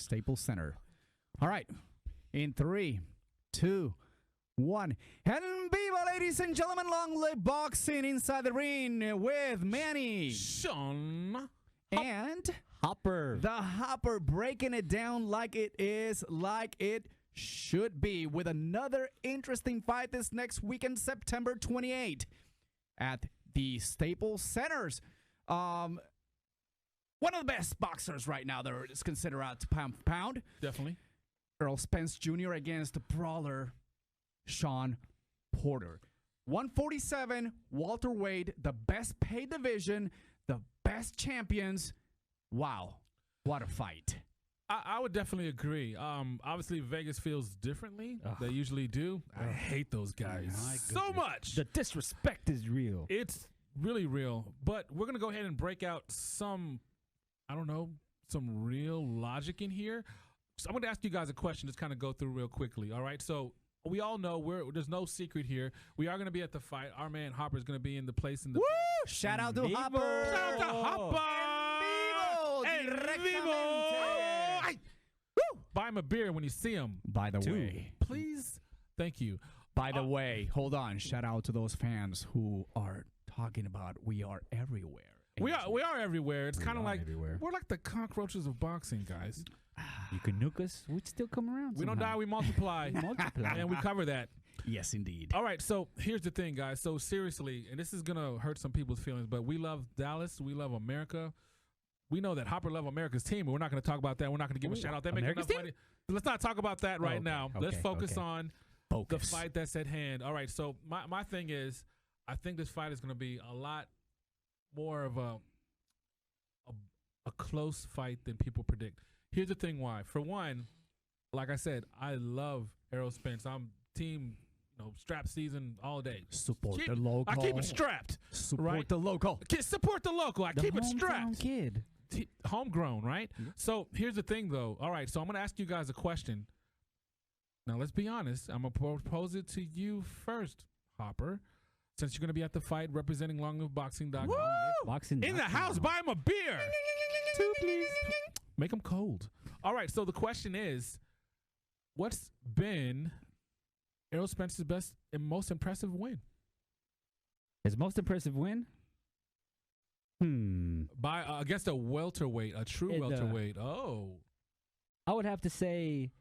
Staples Center. All right. In 3, 2, 1. EnVivo, ladies and gentlemen, long live boxing inside the ring with Manny, Shawn, and Hopper. the Hopper, breaking it down like it is, like it should be, with another interesting fight this next weekend, September 28th, at the Staples Centers. One of the best boxers right now that is considered out to pound for pound. definitely. Errol Spence Jr. against the brawler Shawn Porter. 147 welterweight, the best paid division, the best champions. Wow, what a fight. I would definitely agree. Obviously, Vegas feels differently. They usually do. I hate those guys so much. The disrespect is real. It's really real. But we're going to go ahead and break out some, I don't know, some real logic in here. So I'm going to ask you guys a question, just kind of go through real quickly. All right. So we all know there's no secret here. We are going to be at the fight. Our man Hopper is going to be in the place in the. Woo! Shout out to EnVivo. Hopper. Shout out to Hopper. EnVivo. Buy him a beer when you see him. By the way, Please. Thank you. by the way, hold on. Shout out to those fans who are talking about we are everywhere. We are everywhere. It's kind of like everywhere. we're like the cockroaches of boxing, guys. You can nuke us, we'd still come around. We don't die, we multiply. Multiply. And we cover that. Yes, indeed. All right, so here's the thing, guys. So seriously, and this is gonna hurt some people's feelings, but we love Dallas. We love America. We know that Hopper love America's team, but we're not gonna talk about that. We're not gonna give a shout out. They make America's enough money. Let's not talk about that right okay, now. Let's okay, focus okay. on the fight that's at hand. All right, so my thing is, I think this fight is gonna be a lot more of a close fight than people predict. Here's the thing why. For one, like I said, I love Errol Spence. I'm team, strap season all day. Support the local. I keep it strapped. Support right? the local. Support the local. I keep it hometown strapped. kid. Homegrown, right? So here's the thing, though. All right, so I'm going to ask you guys a question. Now, let's be honest. I'm going to propose it to you first, Hopper, since you're going to be at the fight representing longliveboxing.com. Boxing In the house, buy him a beer. 2, please. Make them cold. All right, so the question is, what's been Errol Spence's best and most impressive win? His most impressive win? By against a welterweight, a true welterweight. I would have to say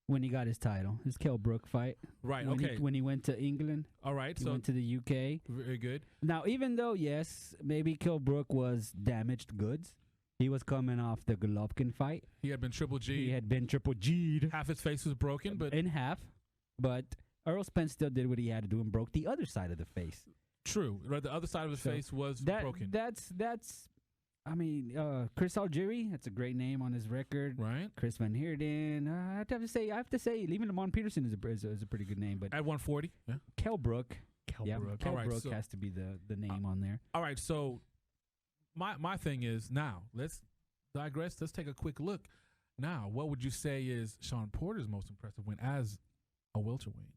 when he got his title, his Kell Brook fight. Right, when okay. When he went to England. All right, He so went to the UK. very good. Now, even though, yes, maybe Kell Brook was damaged goods, he was coming off the Golovkin fight. He had been triple G. He had been triple G'd. Half his face was broken, but in half. But Errol Spence still did what he had to do and broke the other side of the face. true. Right, the other side of his face was broken. That's. I mean, Chris Algieri. That's a great name on his record. Right. Chris Van Heerden. I have to say, even Lamont Peterson is a pretty good name. But At 140. Yeah. Kell Brook. Kell All right, Brook so- has to be the name on there. All right, so my thing is now let's digress. Let's take a quick look. Now, what would you say is Shawn Porter's most impressive win as a welterweight?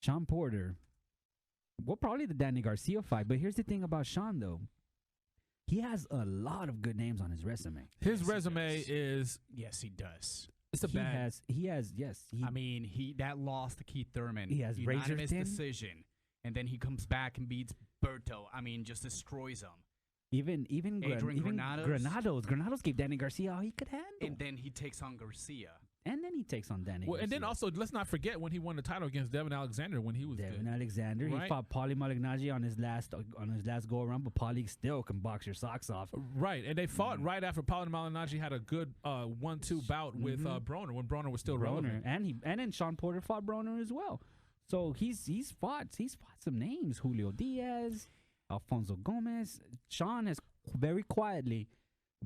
Shawn Porter. Well, probably the Danny Garcia fight. But here's the thing about Shawn, though. He has a lot of good names on his resume. His resume is Yes, he does. it's a bad. He has. I mean, that loss to Keith Thurman. He has razor unanimous thin. decision, and then he comes back and beats Berto. I mean, just destroys him. Even Adrian Granados. Granados gave Danny Garcia all he could handle. And then he takes on Garcia. And then he takes on Danny Well, Garcia. and then also let's not forget when he won the title against Devin Alexander when he was Devin good. Alexander. Right. He fought Paulie Malignaggi on his last go around, but Paulie still can box your socks off. Right, and they fought right after Paulie Malignaggi had a good 1-2 bout with Broner when Broner was still relevant. And then Shawn Porter fought Broner as well. So he's fought some names. Julio Diaz, Alfonso Gomez. Shawn has very quietly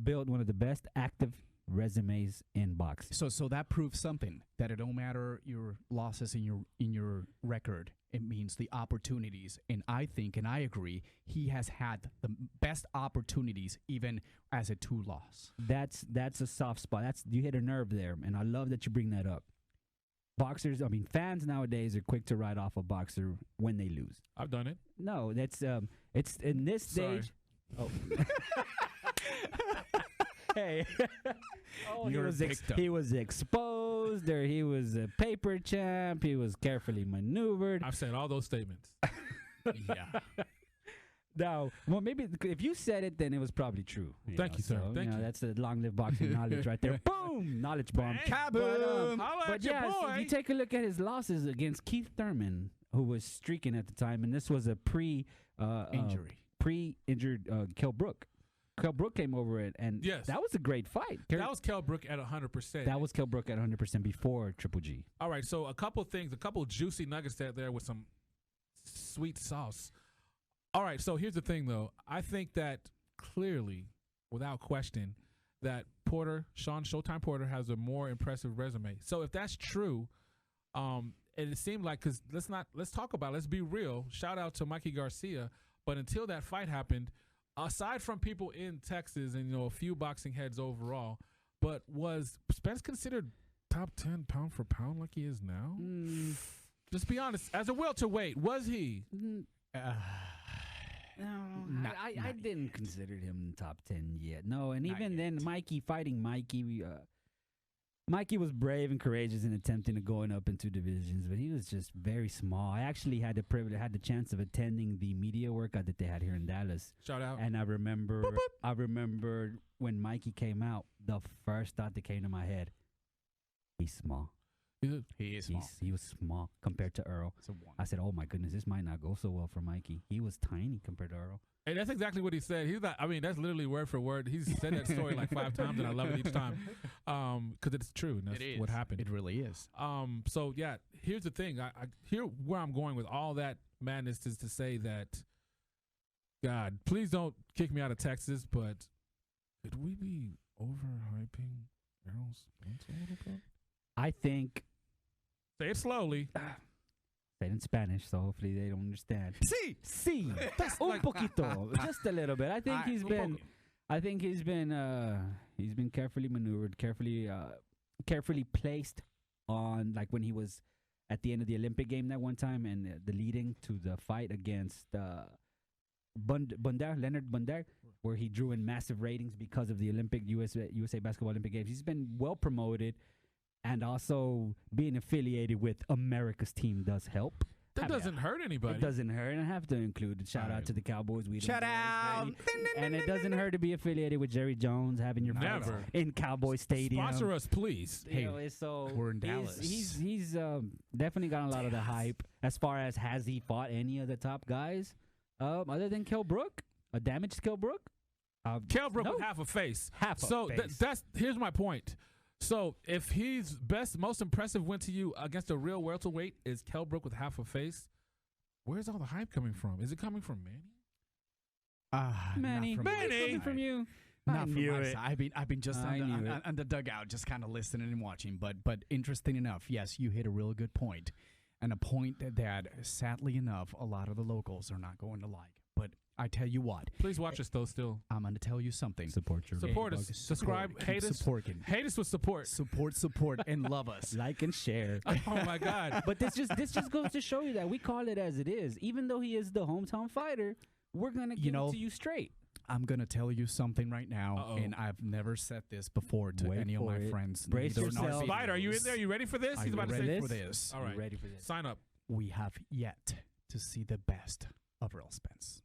built one of the best active resumes in boxing. So that proves something, that it don't matter your losses in your record. It means the opportunities. And I think, and I agree, he has had the best opportunities even as a 2-loss. That's a soft spot. You hit a nerve there, and I love that you bring that up. Fans nowadays are quick to write off a boxer when they lose. I've done it. No, it's in this Sorry. stage. Oh. Hey. Oh, You're a victim. he was exposed, or he was a paper champ. He was carefully maneuvered. I've said all those statements. Yeah. Now, well, maybe if you said it, then it was probably true. Thank you, sir. So, Thank you. That's the long-lived boxing knowledge right there. Boom! Knowledge bomb. Kaboom! Holla But at your yeah, boy. if you take a look at his losses against Keith Thurman, who was streaking at the time, and this was a pre-injured Kell Brook. Kell Brook came over it, and Yes. that was a great fight. That was Kell Brook at 100%. That was Kell Brook at 100% before Triple G. All right, so a couple things, a couple juicy nuggets there with some sweet sauce. All right, so here's the thing, though. I think that clearly, without question, that Shawn Showtime Porter has a more impressive resume. So if that's true, and it seemed like, because let's talk about it. Let's be real. Shout out to Mikey Garcia. But until that fight happened, aside from people in Texas and, a few boxing heads overall, but was Spence considered top 10 pound for pound like he is now? Just be honest. As a welterweight, was he? No, I didn't consider him top 10 yet. No, and even then, fighting Mikey, Mikey was brave and courageous in attempting to going up into divisions, but he was just very small. I actually had the chance of attending the media workout that they had here in Dallas. Shout out. And I remember when Mikey came out, the first thought that came to my head, he's small. He is small. He was small compared to Errol. I said, oh my goodness, this might not go so well for Mikey. He was tiny compared to Errol. And that's exactly what he said. He's not, that's literally word for word. He's said that story like 5 times, and I love it each time. Because it's true, and that's what happened. It really is. So, yeah, here's the thing. Here where I'm going with all that madness is to say that, God, please don't kick me out of Texas, but could we be overhyping Errol Spence a little bit? I think... Say it slowly. Say it in Spanish, so hopefully they don't understand. Sí. That's un poquito, just a little bit. I think he's been carefully maneuvered, carefully placed on, like when he was at the end of the Olympic game that one time, and the leading to the fight against Leonard Bundar, where he drew in massive ratings because of the USA Basketball Olympic Games. He's been well promoted. And also being affiliated with America's team does help. That doesn't hurt anybody. It doesn't hurt. And I have to include a shout out to the Cowboys. Shout out. And it doesn't hurt to be affiliated with Jerry Jones, having your fights in Cowboy Stadium. Sponsor us, please. Hey, so we're in Dallas. He's definitely got a lot of the hype as far as has he fought any of the top guys other than Kell Brook, a damaged Kell Brook. Kell Brook with half a face. So that's here's my point. So if his most impressive win to you against a real welterweight is Kell Brook with half a face, where's all the hype coming from? Is it coming from Manny? Manny, from you. Not from my side. I've been just on the dugout, just kind of listening and watching. But interesting enough, yes, you hit a really good point, and a point that sadly enough, a lot of the locals are not going to like. But I tell you what. Please watch us, though, still. I'm going to tell you something. Support us. Subscribe. Hate us. Hate us with support. Support, and love us. Like and share. Oh, my God. But this just goes to show you that we call it as it is. Even though he is the hometown fighter, we're going to give it to you straight. I'm going to tell you something right now, and I've never said this before to any of my friends. Brace yourself. Spider, are you in there? Are you ready for this? He's about to say for this. All right. Ready for this? Sign up. We have yet to see the best of Errol Spence.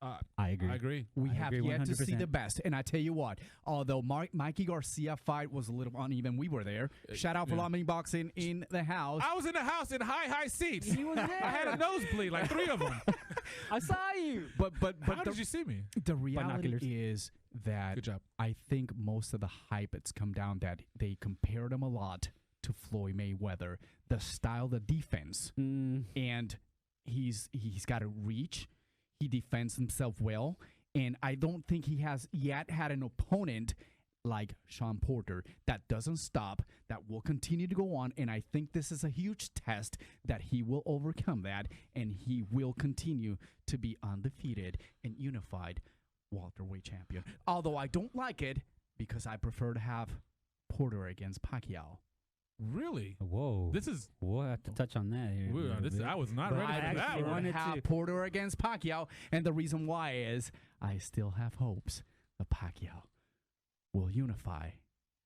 I agree. We have yet to see the best. And I tell you what, although Mikey Garcia fight was a little uneven, we were there. Shout out for Loming Boxing in the house. I was in the house in high seats. He was there. I had a nosebleed, like 3 of them. I saw you. But how did you see me? The reality is that Good job. I think most of the hype it's come down that they compared him a lot to Floyd Mayweather. The style, the defense. And he's got a reach. He defends himself well, and I don't think he has yet had an opponent like Shawn Porter that doesn't stop, that will continue to go on, and I think this is a huge test that he will overcome that, and he will continue to be undefeated and unified welterweight champion. Although I don't like it because I prefer to have Porter against Pacquiao. Really? Whoa. We'll have to touch on that here. I was not ready for that. I wanted to have Porter against Pacquiao, and the reason why is I still have hopes of Pacquiao will unify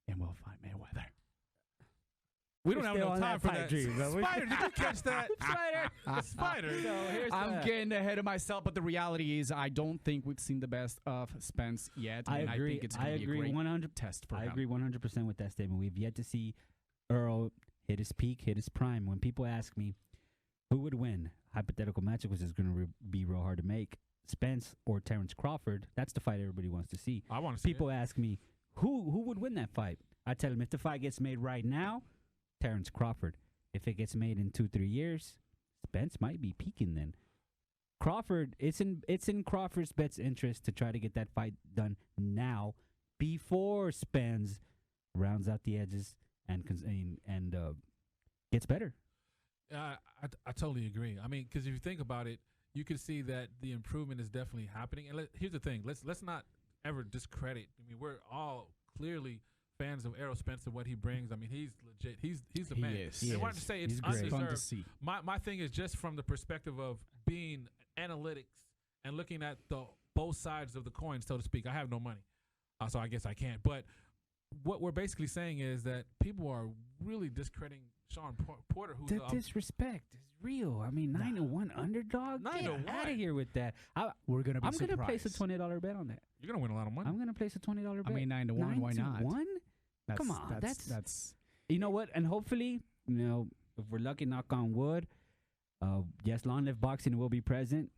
and will fight Mayweather. We don't We're have still no on time that for pipe that. dream, bro. Spider, did you catch that? Spider. Spider. So here's I'm the- getting ahead of myself, but the reality is I don't think we've seen the best of Spence yet. I and agree. I think it's going I to be a agree great 100. test for I him. agree 100% with that statement. We've yet to see Earl hit his peak, hit his prime. When people ask me who would win, hypothetical matchup, which is going to be real hard to make, Spence or Terrence Crawford, that's the fight everybody wants to see. I want to see People ask me who would win that fight. I tell them if the fight gets made right now, Terrence Crawford. If it gets made in 2-3 years, Spence might be peaking then. Crawford, it's in Crawford's best interest to try to get that fight done now before Spence rounds out the edges and gets better. I totally agree. I mean, because if you think about it, you can see that the improvement is definitely happening. And here's the thing: let's not ever discredit. I mean, we're all clearly fans of Errol Spence and what he brings. I mean, he's legit. He's the man. Is. I wanted to say it's He's great. Fun to undeserved. see. My thing is just from the perspective of being analytics and looking at the both sides of the coin, so to speak. I have no money, so I guess I can't. But what we're basically saying is that people are really discrediting Shawn Porter, who's The disrespect is real. I mean, 9-1 underdog. 9-1. Get out of here with that. We're going to be I'm surprised. gonna place a $20 bet on that. you're gonna win a lot of money. I'm gonna place a $20 bet. I mean, 9-1, why not? 9-1? That's, Come on, that's You know what? And hopefully, if we're lucky, knock on wood, yes, Long Live Boxing will be present.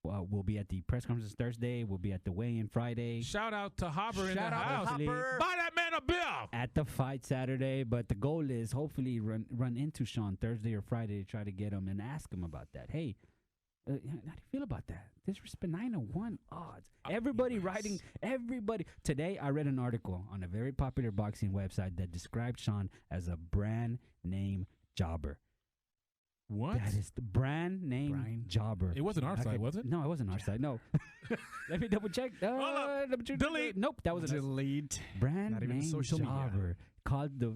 We'll be at the press conference Thursday. We'll be at the weigh-in Friday. Shout out to Hopper in the Shout out to house. Hopper. Buy that man a bill. At the fight Saturday, but the goal is hopefully run into Shawn Thursday or Friday to try to get him and ask him about that. Hey, how do you feel about that? Disrespect 9-1 odds. Everybody writing. Everybody. Today I read an article on a very popular boxing website that described Shawn as a brand name jobber. What? That is the brand name Brian. jobber. It wasn't our side, was it? No, it wasn't our side. No. Let me double check. up. Delete. Nope, that wasn't us. delete. Brand Not even name social media. jobber.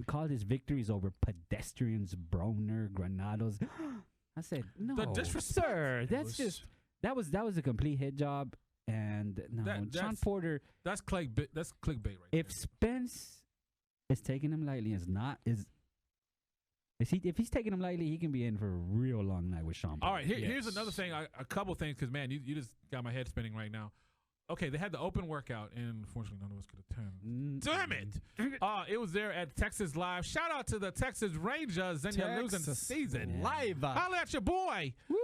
Called his victories over pedestrians, Broner, Granados. I said, no, The disrespect. sir. That was a complete hit job. And no, Shawn that's- Porter. That's clickbait. That's clickbait right If there. Spence is taking him lightly, if he's taking him lightly, he can be in for a real long night with Shawn Porter. All right, here's Yes. another thing. A couple things, because man, you just got my head spinning right now. Okay, they had the open workout, and unfortunately, none of us could attend. Damn it! It was there at Texas Live. Shout out to the Texas Rangers and your losing Texas season. Live. Holla at your boy. Woo.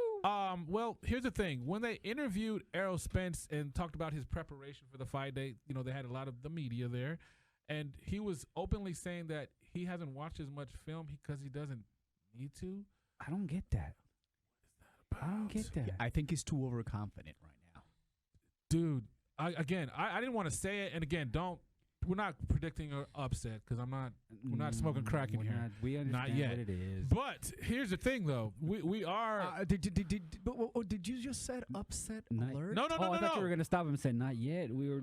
Well, here's the thing. When they interviewed Errol Spence and talked about his preparation for the fight, they had a lot of the media there, and he was openly saying that he hasn't watched as much film because he doesn't need to. I don't get that. I don't get that. I think he's too overconfident right now. Dude, I didn't want to say it, and again, we're not predicting an upset because we're not smoking crack in We're here. not- we understand yet. what it is. But here's the thing, though, we are. Did you just said upset Not- alert? No, I thought you were gonna stop him and say not yet. We were.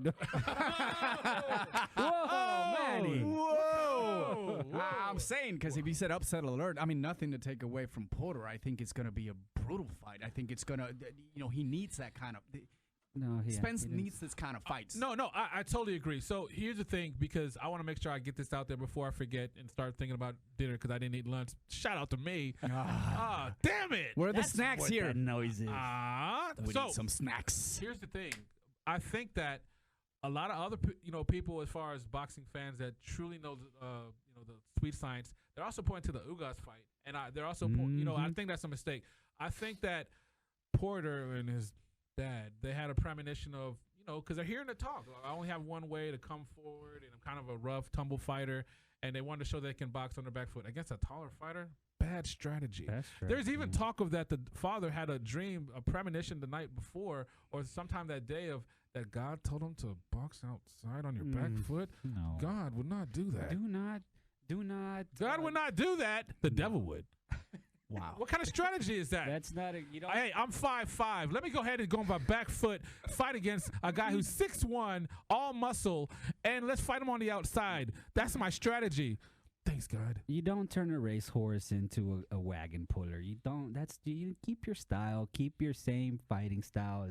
Whoa, Manny. Whoa! Whoa. I'm saying because if you said upset alert, I mean nothing to take away from Porter. I think it's gonna be a brutal fight. I think it's gonna, he needs that kind of. No, Spence he didn't. needs this kind of fights. No, I totally agree. So here's the thing, because I want to make sure I get this out there before I forget and start thinking about dinner because I didn't eat lunch. Shout out to me. Damn it. Where are the That's snacks what here? that noise is. We So need some snacks. here's the thing. I think that a lot of other people, as far as boxing fans that truly know the sweet science, they're also pointing to the Ugas fight, and they're also I think that's a mistake. I think that Porter and his dad, they had a premonition of because they're hearing the talk. I only have one way to come forward, and I'm kind of a rough tumble fighter, and they wanted to show they can box on their back foot against a taller fighter. Bad strategy. That's There's even talk of that the father had a dream, a premonition the night before, or sometime that day of that God told him to box outside on your back foot. No. God would not do that. Do not. God would not do that. The devil would. Wow. What kind of strategy is that? That's not a. You don't. Hey, I'm 5'5". Let me go ahead and go on my back foot, fight against a guy who's 6'1", all muscle, and let's fight him on the outside. That's my strategy. Thanks, God. You don't turn a racehorse into a wagon puller. You don't. You keep your style. Keep your same fighting style.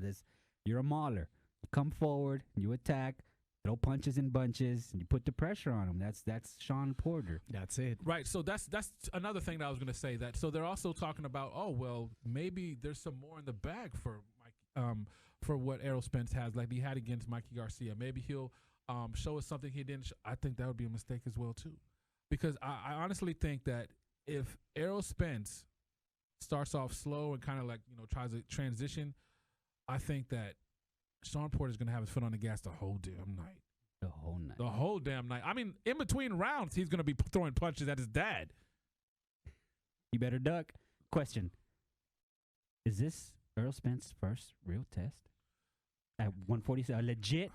You're a mauler. You come forward. You attack. throw punches in bunches, and you put the pressure on him. That's Shawn Porter. That's it. Right. So that's another thing that I was going to say. That so they're also talking about, oh well, maybe there's some more in the bag for Mike, for what Errol Spence has, like he had against Mikey Garcia. Maybe he'll show us something he didn't. I think that would be a mistake as well too, because I honestly think that if Errol Spence starts off slow and kind of like tries to transition, I think that Shawn Porter is going to have his foot on the gas the whole damn night. The whole night. The whole damn night. I mean, in between rounds, he's going to be throwing punches at his dad. You better duck. Question: is this Errol Spence's first real test at 147? A legit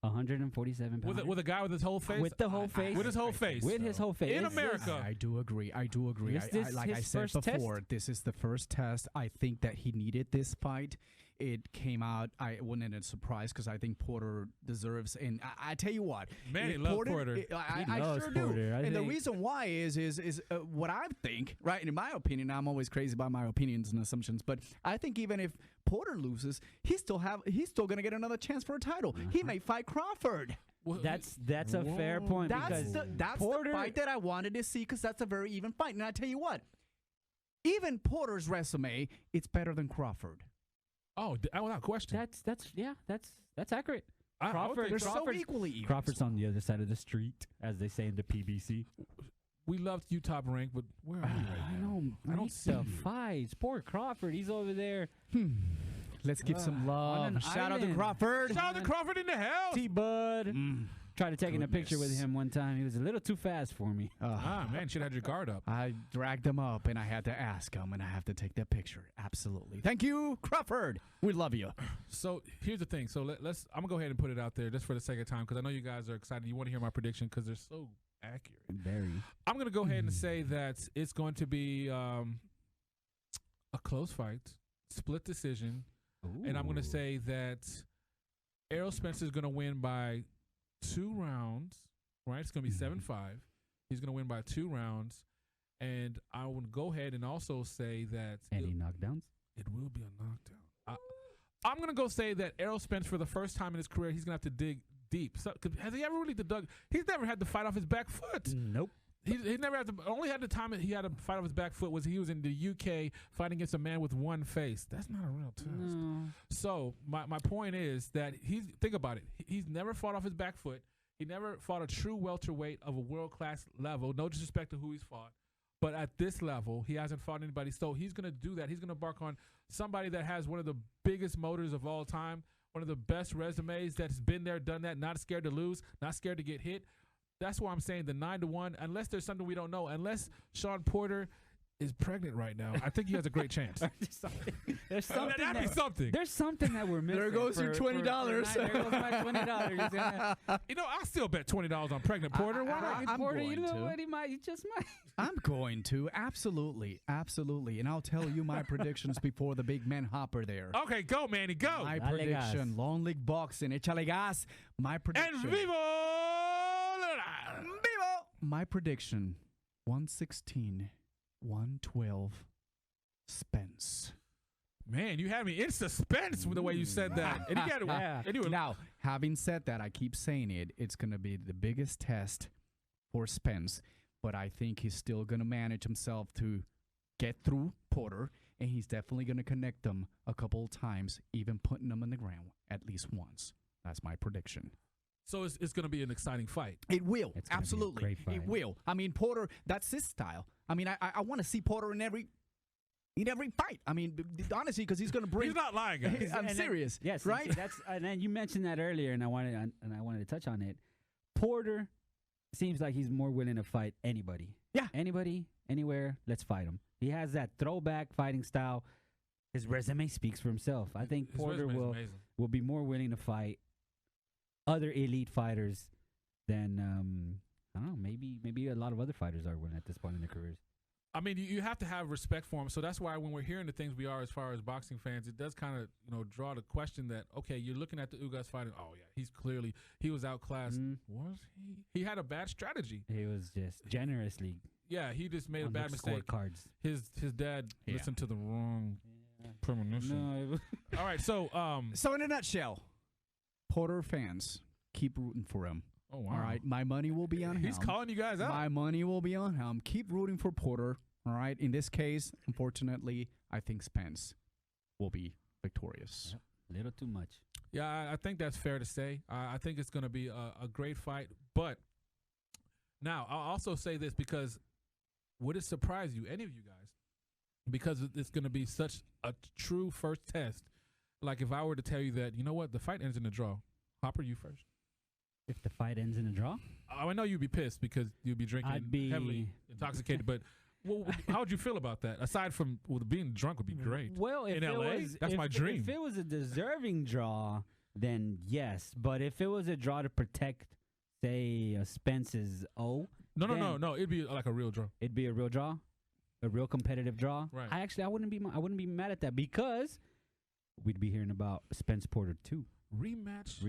147 pounds With a guy with his whole face? with the whole face. With his whole face. With his whole face In Is this- America. I do agree. Is this Like I his said first before, test? this is the first test. I think that he needed this fight. It came out. I wasn't a surprise because I think Porter deserves. And I tell you what, Man, he if loves Porter. I loves sure Porter. do. I And the think- reason why is what I think. Right, in my opinion, I'm always crazy about my opinions and assumptions. But I think even if Porter loses, he's still gonna get another chance for a title. He may fight Crawford. Well, That's a fair point because That's Porter, the fight that I wanted to see because that's a very even fight. And I tell you what, even Porter's resume, it's better than Crawford. without question. that's accurate. I would Crawford- think They're so Crawford's- equally even. Crawford's on the other side of the street, as they say in the PBC. we loved you top rank, but where are you right I now? know. I don't make see the you. fights. Poor Crawford. He's over there. Let's give some on an love. Shout out to island. Crawford. Shout out to Crawford in the house. T-Bud. Tried to take a picture with Goodness. him one time. He was a little too fast for me. Man, should have had your guard up. I dragged him up and I had to ask him and I have to take that picture. Absolutely. Thank you, Crawford. We love you. So here's the thing. So let's. I'm gonna go ahead and put it out there just for the sake of time because I know you guys are excited. You want to hear my prediction because they're so accurate. Very. I'm gonna go ahead and say that it's going to be a close fight, split decision, and I'm gonna say that Errol Spence is gonna win by 2 rounds. Right? It's gonna be 7-5. He's gonna win by 2 rounds, and I would go ahead and also say that Any knockdowns? it will be a knockdown. I'm going to go say that Errol Spence, for the first time in his career, he's going to have to dig deep. So, has he ever really dug? He's never had to fight off his back foot. Nope. He never had to. Only had the time that he had to fight off his back foot was he was in the UK fighting against a man with one face. That's not a real test. No. So my point is that think about it. He's never fought off his back foot. He never fought a true welterweight of a world-class level. No disrespect to who he's fought. But at this level, he hasn't fought anybody. So he's going to do that. He's going to embark on somebody that has one of the biggest motors of all time, one of the best resumes that's been there, done that, not scared to lose, not scared to get hit. That's why I'm saying the 9-1, unless there's something we don't know, unless Shawn Porter is pregnant right now, I think he has a great chance. There's something. That'd be something. There's something that we're missing. There goes your $20. There goes my $20. You know, I still bet $20 on pregnant Porter. Why not? I'm Porter, you going know to. what? He just might. I'm going to. Absolutely. Absolutely. And I'll tell you my predictions before the big man hopper there. Okay, go, Manny, go. My Dale prediction, gas. long league boxing, échale gas. My prediction. EnVivo! Vivo! My prediction, 116, 112, Spence. Man, you had me in suspense with the way you said that. And you got it. Yeah. And you were, Now, having said that, I keep saying it, it's going to be the biggest test for Spence, but I think he's still going to manage himself to get through Porter, and he's definitely going to connect them a couple of times, even putting them on the ground at least once. That's my prediction. so it's going to be an exciting fight. It will. It's gonna be a Absolutely. great fight. It will. I mean, Porter, that's his style. I mean, I want to see Porter in every fight. I mean, honestly, because he's going to bring. He's not lying, guys. I'm And then- serious. Yes, right? And then you mentioned that earlier, and I wanted to touch on it. Porter seems like he's more willing to fight anybody. Yeah. Anybody, anywhere. Let's fight him. He has that throwback fighting style. His resume speaks for himself. I think His Porter resume is amazing. will be more willing to fight other elite fighters than I don't know. Maybe a lot of other fighters are willing at this point in their careers. I mean, you have to have respect for him. So that's why when we're hearing the things we are as far as boxing fans, it does kind of draw the question that, okay, you're looking at the Ugas fighting. Oh, yeah, he was outclassed. Was he? He had a bad strategy. He was just generously Yeah, he just made a on bad the mistake. scorecards. His dad Yeah. listened to the wrong premonition. No, All right, so So in a nutshell, Porter fans, keep rooting for him. Oh, wow. All right, my money will be on him. He's calling you guys out. My money will be on him. Keep rooting for Porter. All right. In this case, unfortunately, I think Spence will be victorious. Yep. Little too much. Yeah, I think that's fair to say. I think it's going to be a great fight. But now, I'll also say this because would it surprise you, any of you guys, because it's going to be such a true first test. Like if I were to tell you that, you know what, the fight ends in a draw. Hopper, you first. If the fight ends in a draw, I know you'd be pissed because you'd be drinking I'd be heavily intoxicated. But how would you feel about that? Aside from being drunk would be great. well, if In it LA? was, That's my dream. If it was a deserving draw, then yes. But if it was a draw to protect, say, Spence's O, No. It'd be like a real draw. it'd be a real draw, a real competitive draw. Right. I wouldn't be mad at that because we'd be hearing about Spence Porter 2 Rematch.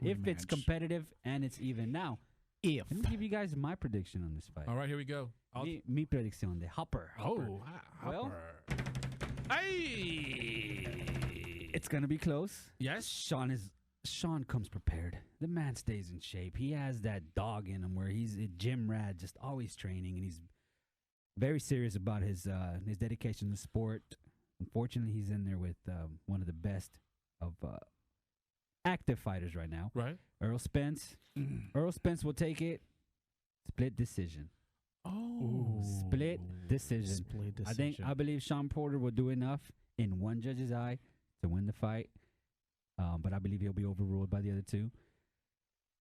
if it's Rematch. competitive and it's even. Now, If let me give you guys my prediction on this fight. All right, here we go. Mi predicción de Hopper. Oh, Well, hey! it's gonna be close. Yes. Shawn comes prepared. The man stays in shape. He has that dog in him where he's a gym rat, just always training, and he's very serious about his dedication to the sport. Unfortunately, he's in there with one of the best of active fighters right now, Right. Errol Spence. Errol Spence will take it. Split decision. Oh. Split decision. split decision. I believe Shawn Porter will do enough in one judge's eye to win the fight. But I believe he'll be overruled by the other two.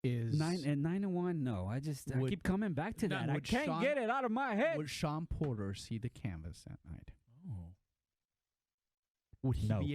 is 9-1. No, I Would- keep coming back to that. I would can't Shawn- get it out of my head. would Shawn Porter see the canvas that night? Oh. Would he No. be able